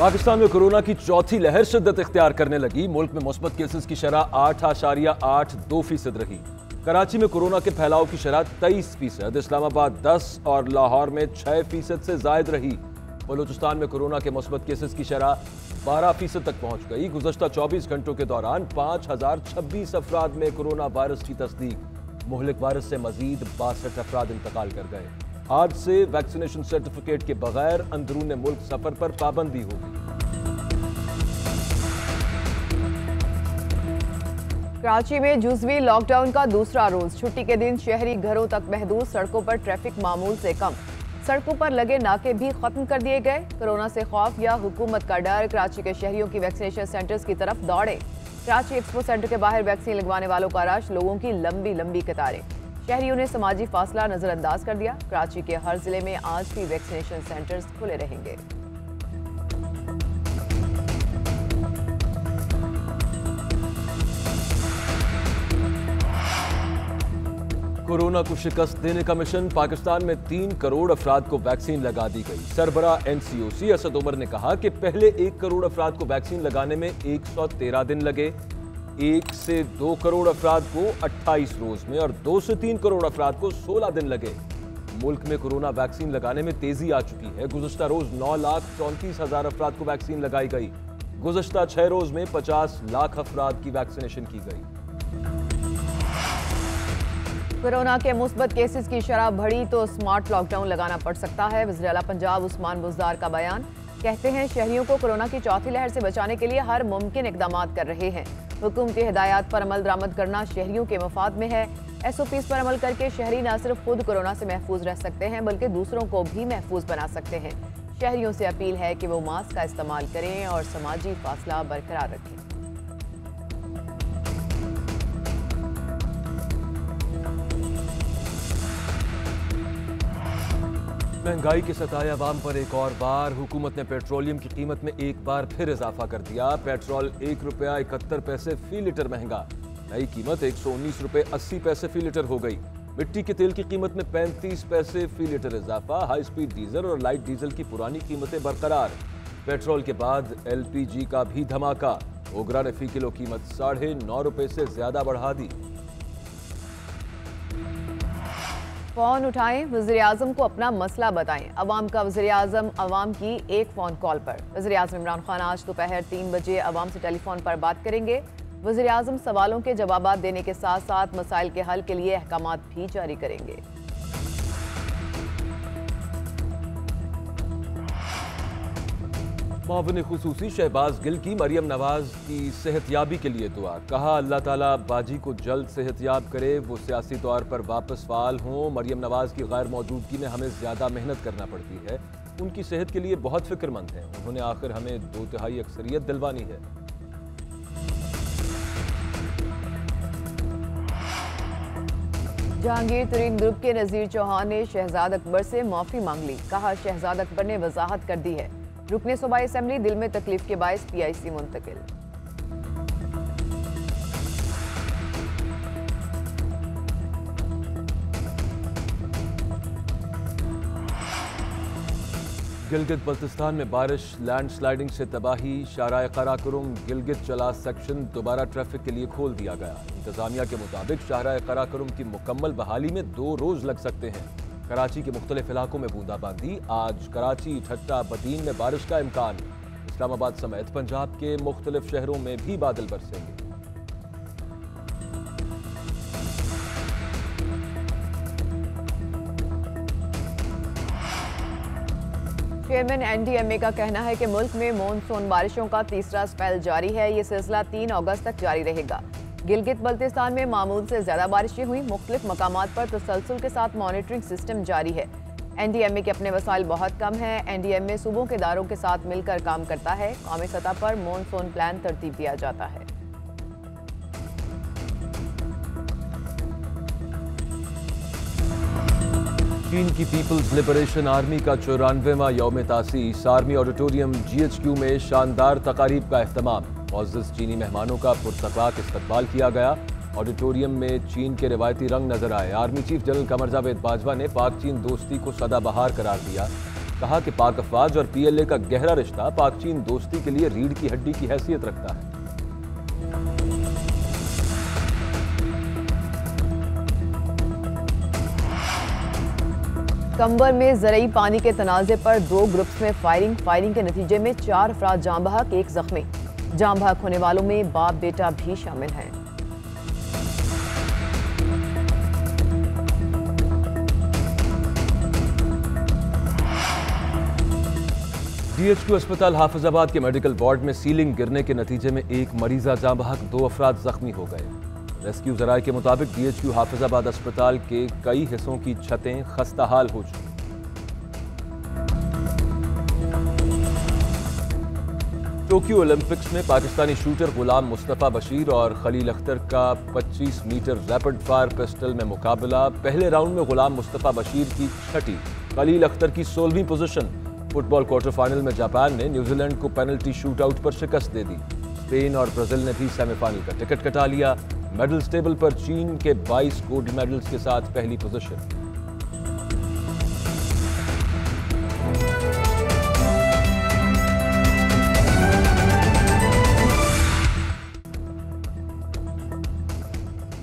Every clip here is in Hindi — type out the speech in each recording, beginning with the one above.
पाकिस्तान में कोरोना की चौथी लहर शिद्दत इख्तियार करने लगी। मुल्क में मुस्बत केसेस की शरह 8.82% रही। कराची में कोरोना के फैलाव की शरह 23%, इस्लामाबाद 10 और लाहौर में 6% से जायद रही। बलूचिस्तान में कोरोना के मुस्बत केसेस की शरह 12% तक पहुंच गई। गुज़श्ता 24 घंटों के दौरान 5026 अफराद में कोरोना वायरस की तस्दीक। मुहलिक वायरस से मजीद 62 अफराद इंतकाल कर गए। आज से वैक्सीनेशन सर्टिफिकेट के बगैर अंदरून मुल्क सफर पर पाबंदी होगी। कराची में जुज़वी लॉकडाउन का दूसरा रोज। छुट्टी के दिन शहरी घरों तक महदूद, सड़कों पर ट्रैफिक मामूल से कम। सड़कों पर लगे नाके भी खत्म कर दिए गए। कोरोना से खौफ या हुकूमत का डर, कराची के शहरियों की वैक्सीनेशन सेंटर्स की तरफ दौड़े। कराची एक्सपो सेंटर के बाहर वैक्सीन लगवाने वालों का रश, लोगों की लंबी लंबी कतारें। शहरियों ने समाजी फासला नजरअंदाज कर दिया। कराची के हर जिले में आज भी वैक्सीनेशन सेंटर्स खुले रहेंगे। कोरोना को शिकस्त देने का मिशन। पाकिस्तान में 3 करोड़ अफराद को वैक्सीन लगा दी गई। सरबरा NCOC असद उमर ने कहा कि पहले 1 करोड़ अफराद को वैक्सीन लगाने में 113 दिन लगे। 1 से 2 करोड़ अफराद को 28 रोज में और 2 से 3 करोड़ अफराद को 16 दिन लगे। मुल्क में कोरोना वैक्सीन लगाने में तेजी आ चुकी है। गुज़श्ता रोज 9,34,000 अफराद को वैक्सीन लगाई गई। गुज़श्ता 6 रोज में 50 लाख अफराद की वैक्सीनेशन की गई। कोरोना के मुस्बत केसेस की शरह बढ़ी तो स्मार्ट लॉकडाउन लगाना पड़ सकता है। वज़ीर आला पंजाब उस्मान बुज़दार का बयान। कहते हैं शहरियों को कोरोना की चौथी लहर से बचाने के लिए हर मुमकिन इकदाम कर रहे हैं। हुकूमती हिदायत पर अमल दरामद करना शहरियों के मफाद में है। SOPs पर अमल करके शहरी न सिर्फ खुद कोरोना से महफूज रह सकते हैं बल्कि दूसरों को भी महफूज बना सकते हैं। शहरियों से अपील है कि वो मास्क का इस्तेमाल करें और समाजी फासला बरकरार रखें। महंगाई के सताए अवाम पर एक और बार हुकूमत ने पेट्रोलियम की कीमत में एक बार फिर इजाफा कर दिया। पेट्रोल ₹1.71 फी लीटर महंगा। नई कीमत 119 रुपये 80 पैसे फी लीटर हो गई। मिट्टी के तेल की कीमत में 35 पैसे फी लीटर इजाफा। हाई स्पीड डीजल और लाइट डीजल की पुरानी कीमतें बरकरार। पेट्रोल के बाद LPG का भी धमाका। ओगरा ने फी किलो कीमत ₹9.5 से ज्यादा बढ़ा दी। फोन उठाएं, वज़ीर आज़म को अपना मसला बताएं। अवाम का वज़ीर आज़म अवाम की एक फ़ोन कॉल पर। वज़ीर आज़म इमरान खान आज दोपहर 3 बजे अवाम से टेलीफोन पर बात करेंगे। वज़ीर आज़म सवालों के जवाब देने के साथ साथ मसाइल के हल के लिए अहकामात भी जारी करेंगे। मुआविन खुसूसी शहबाज गिल की मरियम नवाज की सेहतयाबी के लिए दुआ। कहा अल्लाह ताला बाजी को जल्द सेहतयाब करे, वो सियासी तौर पर वापस फाल हों। मरियम नवाज की गैर मौजूदगी में हमें ज़्यादा मेहनत करना पड़ती है। उनकी सेहत के लिए बहुत फिक्रमंद हैं। उन्होंने आखिर हमें 2/3 अक्सरियत दिलवानी है। जहांगीर तरीन ग्रुप के नज़ीर चौहान ने शहजाद अकबर से माफ़ी मांग ली। कहा शहजाद अकबर ने वजाहत कर दी है। रुकने सूबाई असेंबली दिल में तकलीफ के बायस PIC मुंतकिल। गिलगित बल्तिस्तान में बारिश, लैंडस्लाइडिंग से तबाही। शाहराह कराकोरम गिलगित चला सेक्शन दोबारा ट्रैफिक के लिए खोल दिया गया। इंतजामिया के मुताबिक शाहराह कराकोरम की मुकम्मल बहाली में 2 रोज लग सकते हैं। कराची के मुख्तलिफ इलाकों में बूंदाबांदी। आज कराची, ठट्टा, बदीन में बारिश का इम्कान। इस्लामाबाद समेत पंजाब के मुख्तलिफ शहरों में भी बादल बरसेंगे। चेयरमैन NDMA का कहना है कि मुल्क में मानसून बारिशों का तीसरा स्पेल जारी है। ये सिलसिला 3 अगस्त तक जारी रहेगा। गिलगित बल्तिस्तान में मामूल से ज्यादा बारिशें हुई। मुख्तलिफ मकामात पर तसलसल के साथ मॉनिटरिंग सिस्टम जारी है। NDMA के अपने वसाइल बहुत कम है। NDMA सूबों के इदारों के साथ मिलकर काम करता है। कौमी सतह पर मानसून प्लान तरतीब दिया जाता है। चीन की पीपल्स लिबरेशन आर्मी का 94वां यौम तासीस। आर्मी ऑडिटोरियम GHQ में शानदार तकारीब का एहतमाम। मुअज़्ज़ज़ चीनी मेहमानों का पुरतबाक इस्तकबाल किया गया। ऑडिटोरियम में चीन के रिवायती रंग नजर आए। Army chief general Qamar Javed Bajwa ने पाक चीन दोस्ती को सदाबहार करार दिया। कहा कि पाक अफवाज और PLA का गहरा रिश्ता पाक चीन दोस्ती के लिए रीढ़ की हड्डी की हैसियत रखता है। कंबर में ज़रई पानी के तनाज़े पर 2 ग्रुप्स में फायरिंग के नतीजे में 4 अफराद जाँ बहक, 1 जख्मी। जाँ बहक होने वालों में बाप बेटा भी शामिल हैं। DHQ अस्पताल हाफिजाबाद के मेडिकल वार्ड में सीलिंग गिरने के नतीजे में 1 मरीजा जाँ बहक, 2 अफराद जख्मी हो गए। रेस्क्यू जराये के मुताबिक DHQ हाफिजाबाद अस्पताल के कई हिस्सों की छतें खस्ताहाल हो चुकी। टोक्यो ओलंपिक्स में पाकिस्तानी शूटर गुलाम मुस्तफ़ा बशीर और खलील अख्तर का 25 मीटर रैपिड फायर पिस्टल में मुकाबला। पहले राउंड में गुलाम मुस्तफ़ा बशीर की 6ठी, खलील अख्तर की 16वीं पोजीशन। फुटबॉल क्वार्टर फाइनल में जापान ने न्यूजीलैंड को पेनल्टी शूटआउट पर शिकस्त दे दी। स्पेन और ब्राजील ने भी सेमीफाइनल का टिकट कटा लिया। मेडल्स टेबल पर चीन के 22 गोल्ड मेडल्स के साथ पहली पोजीशन।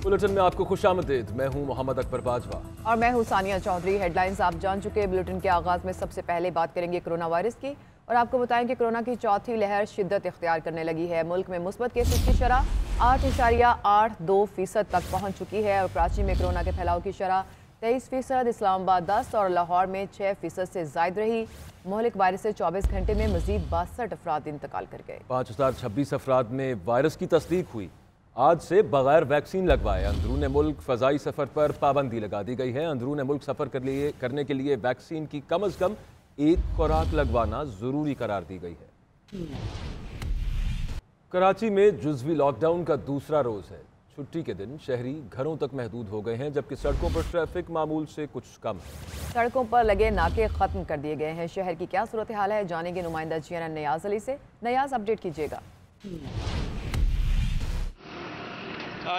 बुलेटिन में आपको खुशामदीद। मैं हूं मोहम्मद अकबर बाजवा और मैं हूं सानिया चौधरी। हेडलाइंस आप जान चुके। बुलेटिन के आगाज में सबसे पहले बात करेंगे कोरोना वायरस की और आपको बताएं कि कोरोना की चौथी लहर शिद्दत इख्तियार करने लगी है। मुल्क में मुस्बत केसेस की शरह 8.82% तक पहुंच चुकी है और कराची में कोरोना के फैलाव की शरह 23%, इस्लामाबाद 10 और लाहौर में 6% से जायद रही। मोहलिक वायरस से 24 घंटे में मजीद 62 अफराद इंतकाल कर गए। 5026 अफराद में वायरस की तस्दीक हुई। आज से बगैर वैक्सीन लगवाए अंदरून मुल्क फ़ज़ाई सफ़र पर पाबंदी लगा दी गई है। अंदरून मुल्क सफ़र करने के लिए वैक्सीन की कम अज़ कम 1 खुराक लगवाना ज़रूरी करार दी गई है। कराची में जुज़वी लॉकडाउन का दूसरा रोज़ है। छुट्टी के दिन शहरी घरों तक महदूद हो गए हैं, जबकि सड़कों पर ट्रैफिक मामूल से कुछ कम है। सड़कों पर लगे नाके ख़त्म कर दिए गए हैं। शहर की क्या सूरत हाल है, जानेंगे नुमाइंदा CNN नयाज अली से। नयाज, अपडेट कीजिएगा।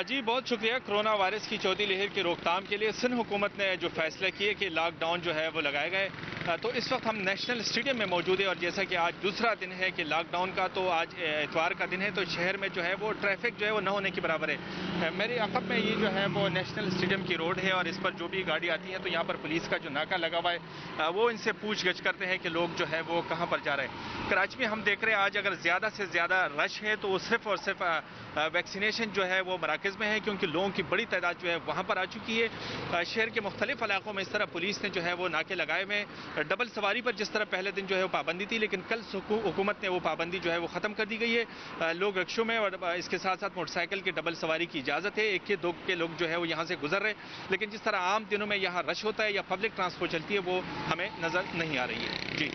जी बहुत शुक्रिया। कोरोना वायरस की चौथी लहर की रोकथाम के लिए सिंध हुकूमत ने जो फैसला किए कि लॉकडाउन जो है वो लगाए गए, तो इस वक्त हम नेशनल स्टेडियम में मौजूद है और जैसा कि आज दूसरा दिन है कि लॉकडाउन का, तो आज इतवार का दिन है, तो शहर में जो है वो ट्रैफिक जो है वो न होने के बराबर है। मेरे अकब में ये जो है वो नेशनल स्टेडियम की रोड है और इस पर जो भी गाड़ी आती है तो यहाँ पर पुलिस का जो नाका लगा हुआ है वो इनसे पूछ गछ करते हैं कि लोग जो है वो कहाँ पर जा रहे हैं। कराची में हम देख रहे हैं आज अगर ज़्यादा से ज़्यादा रश है तो वो सिर्फ और सिर्फ वैक्सीनेशन जो है वो मराकज़ में है, क्योंकि लोगों की बड़ी तादाद जो है वहाँ पर आ चुकी है। शहर के मुख्तलिफ इलाकों में इस तरह पुलिस ने जो है वो नाके लगाए हुए। डबल सवारी पर जिस तरह पहले दिन जो है वो पाबंदी थी, लेकिन कल हुकूमत ने वो पाबंदी जो है वो ख़त्म कर दी गई है। लोग रिक्शों में और इसके साथ साथ मोटरसाइकिल की डबल सवारी की इजाज़त है। एक के दो के लोग जो है वो यहाँ से गुजर रहे, लेकिन जिस तरह आम दिनों में यहाँ रश होता है या पब्लिक ट्रांसपोर्ट चलती है वो हमें नज़र नहीं आ रही है। जी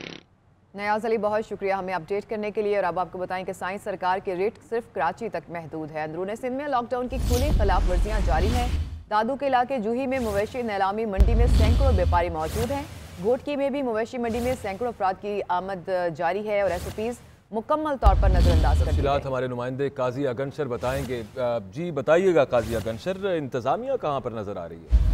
नयाज अली, बहुत शुक्रिया हमें अपडेट करने के लिए। और अब आपको बताएं कि साइंस सरकार के रेट सिर्फ कराची तक महदूद है। अंदरून सिंध में लॉकडाउन की खुली खिलाफ वर्जियाँ जारी हैं। दादू के इलाके जूही में मवेशी नीलामी मंडी में सैकड़ों व्यापारी मौजूद हैं। घोटकी में भी मवेशी मंडी में सैकड़ों अफराद की आमद जारी है और SOPs मुकम्मल तौर पर नजरअंदाज कर दी गई। हमारे नुमाइंदे काजी अगनशर बताएंगे। जी बताइएगा काजी अगनशर, इंतजामिया कहाँ पर नजर आ रही है?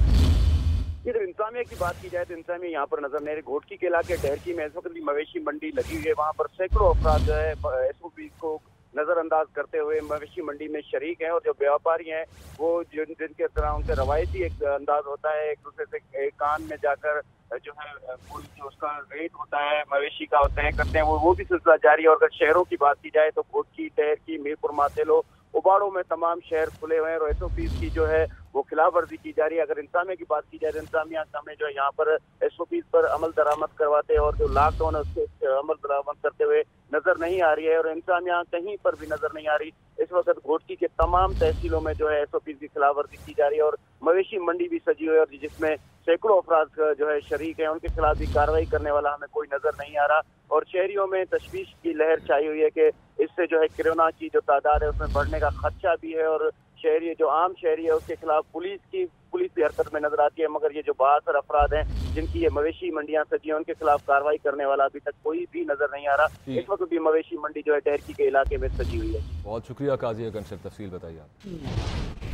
जब इंतजामिया की बात की जाए तो इंतजामिया यहाँ पर नजर नहीं। घोटकी के इलाके डहरकी में इस वक्त भी मवेशी मंडी लगी हुई है। वहाँ पर सैकड़ों अफराद जो है SOP को नजरअंदाज करते हुए मवेशी मंडी में शरीक हैं और जो व्यापारी हैं वो जिनके तरह उनसे रवायती एक अंदाज होता है, एक दूसरे से कान में जाकर जो है कोई जो उसका रेट होता है मवेशी का तय करते हैं, वो भी सिलसिला जारी है। और अगर शहरों की बात की जाए तो घोटकी, डहरकी, मीरपुर मातेलो, उबाड़ों में तमाम शहर खुले हुए हैं और SOPs की जो है वो खिलाफ वर्जी की जा रही है। अगर इंतजामिया की बात की जाए तो इंतजामिया हमें जो है यहाँ पर SOPs पर अमल दरामद करवाते हैं और जो लॉकडाउन है उसके अमल दरामद करते हुए नजर नहीं आ रही है और इंतजामिया कहीं पर भी नजर नहीं आ रही। इस वक्त घोटकी के तमाम तहसीलों में जो है SOPs की खिलाफ वर्जी की जा रही है और मवेशी मंडी भी सजी हुई है और जिसमें सैकड़ों अफराद जो है शरीक है, उनके खिलाफ भी कार्रवाई करने वाला हमें कोई नजर नहीं आ रहा। और शहरियों में तशवीश की लहर छाई हुई है कि इससे जो है कोरोना की जो तादाद है उसमें बढ़ने का खदशा भी है और शहरी जो आम शहरी है उसके खिलाफ पुलिस भी हरकत में नजर आती है। मगर ये जो 72 अफराद हैं जिनकी ये मवेशी मंडियां सजी हैं उनके खिलाफ कार्रवाई करने वाला अभी तक कोई भी नजर नहीं आ रहा। इस वक्त भी मवेशी मंडी जो है डहरकी के इलाके में सजी हुई है। बहुत शुक्रिया काजी अगनशर, तफसील बताइए आप।